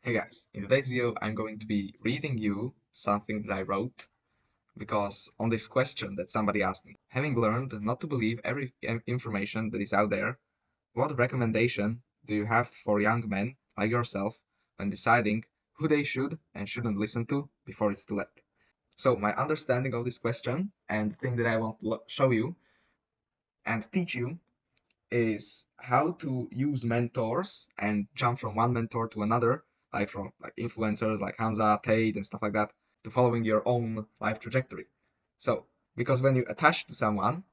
Hey guys, in today's video I'm going to be reading you something that I wrote because on this question that somebody asked me, having learned not to believe every information that is out there, what recommendation do you have for young men like yourself when deciding who they should and shouldn't listen to before it's too late? So my understanding of this question and the thing that I want to show you and teach you is how to use mentors and jump from one mentor to another, like from like influencers like Hamza, Tate, and stuff like that, to following your own life trajectory. So, because when you attach to someone,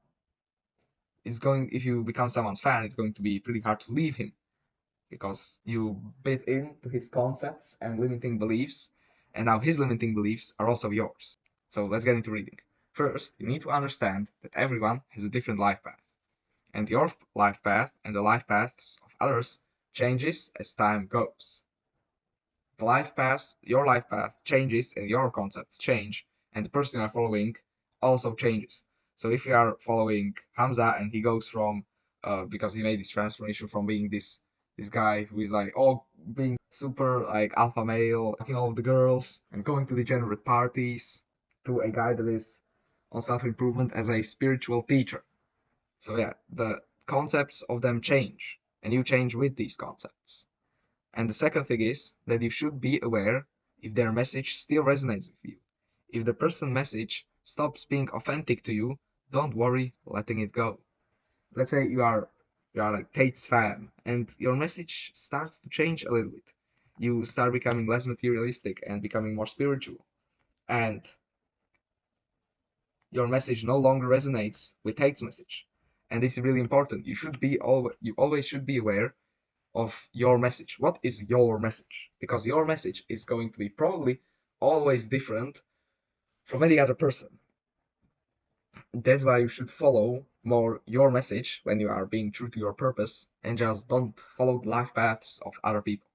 if you become someone's fan, it's going to be pretty hard to leave him because you bit into his concepts and limiting beliefs, and now his limiting beliefs are also yours. So let's get into reading. First, you need to understand that everyone has a different life path, and your life path and the life paths of others changes as time goes. Your life path changes and your concepts change, and the person you are following also changes. So if you are following Hamza and he goes from, because he made this transformation from being this guy who is like being super like alpha male, fucking all of the girls and going to degenerate parties, to a guy that is on self-improvement as a spiritual teacher. So yeah, the concepts of them change, and you change with these concepts. And the second thing is that you should be aware if their message still resonates with you. If the person's message stops being authentic to you, don't worry letting it go. Let's say you are like Tate's fan, and your message starts to change a little bit. You start becoming less materialistic and becoming more spiritual, and your message no longer resonates with Tate's message. And this is really important. You always should be aware of your message. What is your message? Because your message is going to be probably always different from any other person. That's why you should follow more your message when you are being true to your purpose and just don't follow the life paths of other people.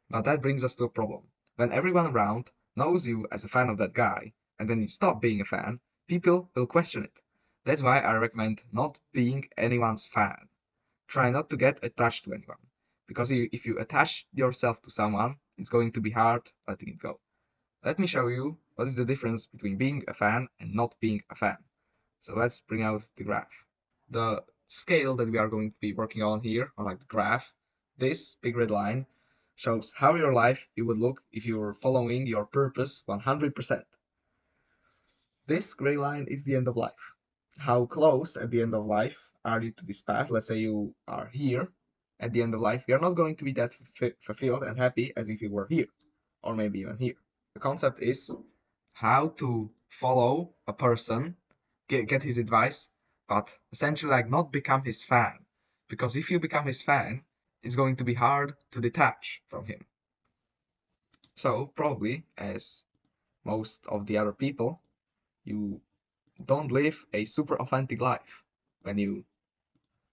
But that brings us to a problem. When everyone around knows you as a fan of that guy, and then you stop being a fan, people will question it. That's why I recommend not being anyone's fan. Try not to get attached to anyone. Because if you attach yourself to someone, it's going to be hard letting it go. Let me show you what is the difference between being a fan and not being a fan. So let's bring out the graph. The scale that we are going to be working on here, or like the graph, this big red line shows how your life it would look if you were following your purpose 100%. This gray line is the end of life. How close at the end of life are you to this path? Let's say you are here at the end of life. You're not going to be that fulfilled and happy as if you were here, or maybe even here. The concept is how to follow a person, get his advice, but essentially like not become his fan. Because if you become his fan, it's going to be hard to detach from him. So probably, as most of the other people, you don't live a super authentic life when you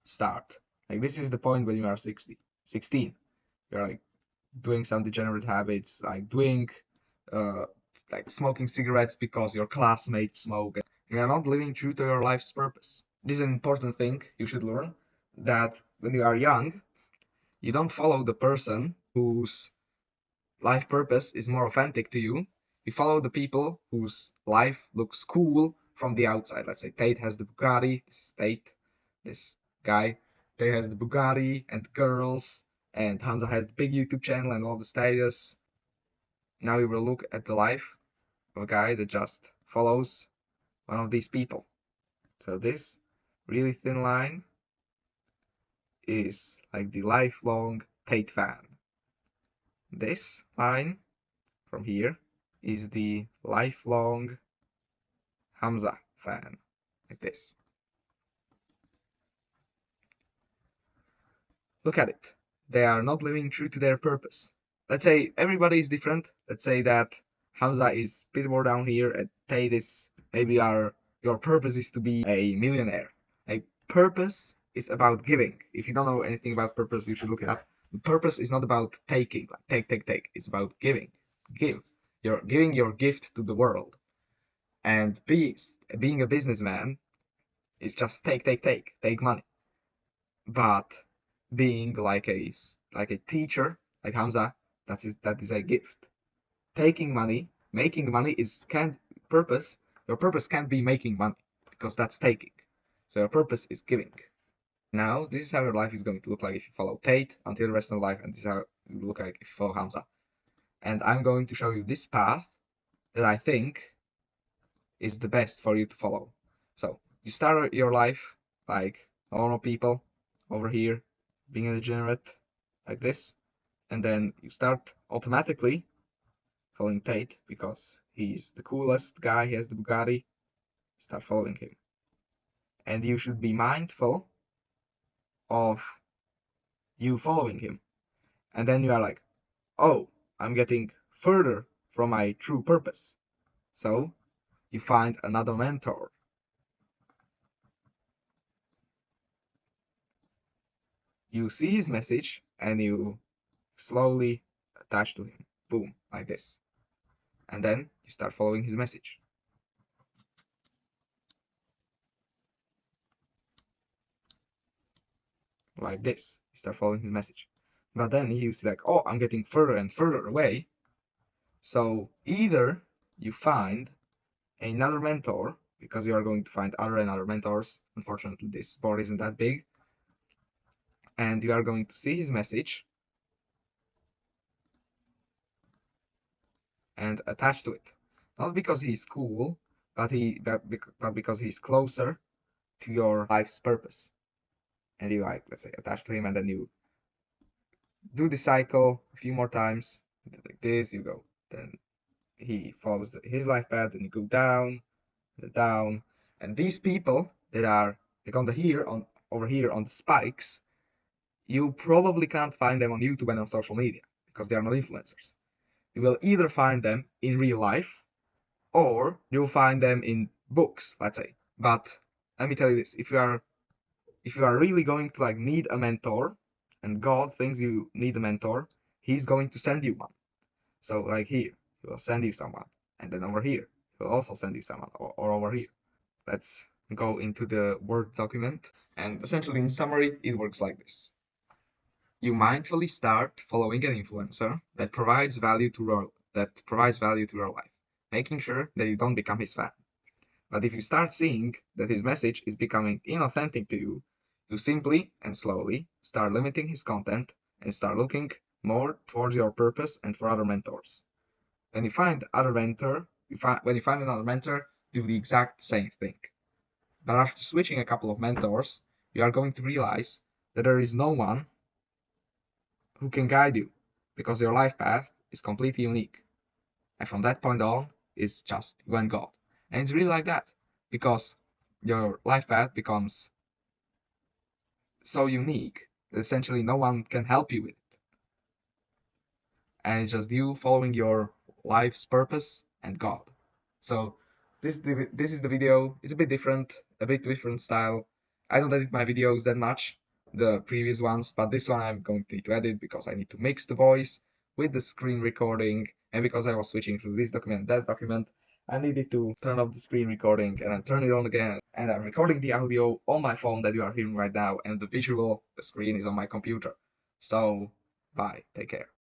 start. Like this is the point when you are 16. You're like doing some degenerate habits, like doing uh like smoking cigarettes because your classmates smoke. You're not living true to your life's purpose. This is an important thing you should learn, that when you are young, you don't follow the person whose life purpose is more authentic to you. You follow the people whose life looks cool from the outside. Let's say Tate has the Bugatti. This is Tate, this guy. Tate has the Bugatti and girls, and Hamza has the big YouTube channel and all the status. Now we will look at the life of a guy that just follows one of these people. So this really thin line is like the lifelong Tate fan. This line from here is the lifelong Hamza fan, like this. Look at it. They are not living true to their purpose. Let's say everybody is different. Let's say that Hamza is a bit more down here, and Tate is maybe your purpose is to be a millionaire. Like purpose is about giving. If you don't know anything about purpose, you should look it up. Purpose is not about taking, like take. It's about giving. Give. You're giving your gift to the world. And being a businessman is just take money. But being like a teacher, like Hamza, That is a gift. Taking money, making money is can't purpose. Your purpose can't be making money because that's taking. So your purpose is giving. Now, this is how your life is going to look like if you follow Tate until the rest of life, and this is how it will look like if you follow Hamza. And I'm going to show you this path that I think is the best for you to follow. So, you start your life like normal people over here, being a degenerate, like this, and then you start automatically following Tate because he's the coolest guy, he has the Bugatti, start following him. And you should be mindful of you following him. And then you are like, oh, I'm getting further from my true purpose. So you find another mentor. You see his message and you slowly attach to him. Boom, like this. And then you start following his message. Like this. You start following his message. But then you see like, oh, I'm getting further and further away. So either you find another mentor, because you are going to find other and other mentors. Unfortunately, this board isn't that big. And you are going to see his message and attach to it. Not because he's cool, but because he's closer to your life's purpose. And you like, let's say, attach to him, and then you do the cycle a few more times. Like this, you go. Then he follows his life path, and you go down, down. And these people that are like over here on the spikes, you probably can't find them on YouTube and on social media because they are not influencers. You will either find them in real life or you'll find them in books, let's say. But let me tell you this, if you are really going to like need a mentor and God thinks you need a mentor, he's going to send you one. So like here, he will send you someone, and then over here, he will also send you someone, or over here. Let's go into the Word document, and essentially in summary, it works like this. You mindfully start following an influencer that provides value to your life, making sure that you don't become his fan. But if you start seeing that his message is becoming inauthentic to you, you simply and slowly start limiting his content and start looking more towards your purpose and for other mentors. When you find when you find another mentor, do the exact same thing. But after switching a couple of mentors, you are going to realize that there is no one who can guide you because your life path is completely unique. And from that point on, it's just you and God. And it's really like that because your life path becomes so unique that essentially no one can help you with it. And it's just you following your life's purpose and God. So this is the video. It's a bit different style. I don't edit my videos that much, the previous ones, but this one I'm going to need to edit because I need to mix the voice with the screen recording, and because I was switching through this document and that document, I needed to turn off the screen recording and then turn it on again. And I'm recording the audio on my phone that you are hearing right now, and the screen is on my computer. So bye, take care.